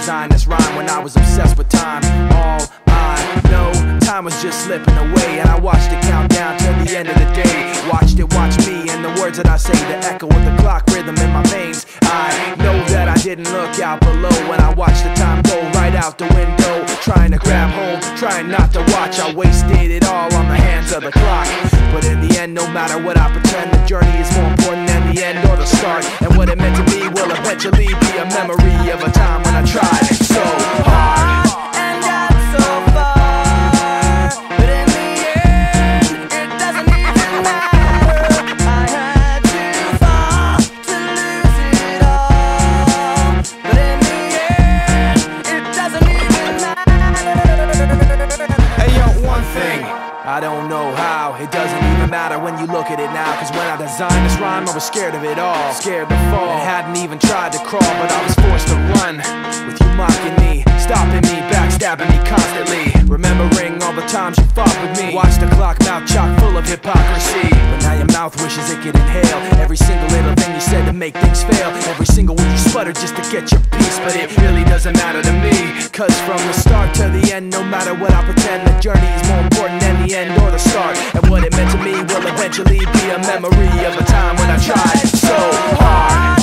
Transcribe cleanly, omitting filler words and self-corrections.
designed this rhyme when I was obsessed with time. All I know, time was just slipping away, and I watched it count down till the end of the day. Watched it watch me, and the words that I say, the echo of the clock rhythm in my veins. I know that I didn't look out below when I watched the time go right out the window. Trying to grab hold, trying not to watch, I wasted it all on the hands of the clock. But in the end, no matter what I pretend, the journey is more important than the end or the start. And what it meant to be will eventually be a memory of a time when I tried so hard. I don't know how, it doesn't even matter when you look at it now. Cause when I designed this rhyme I was scared of it all, scared to fall, and hadn't even tried to crawl. But I was forced to run, with you mocking me, stopping me, backstabbing me constantly. Remembering all the times you fought with me. Watch the clock now chock full of hypocrisy. But now your mouth wishes it could inhale every single little thing you said to make things fail. Every single word you sputter just to get your piece. But it really doesn't matter to me, cause from the start to the end, no matter what I pretend, the journey is more important than the end or the start. And what it meant to me will eventually be a memory of a time when I tried so hard.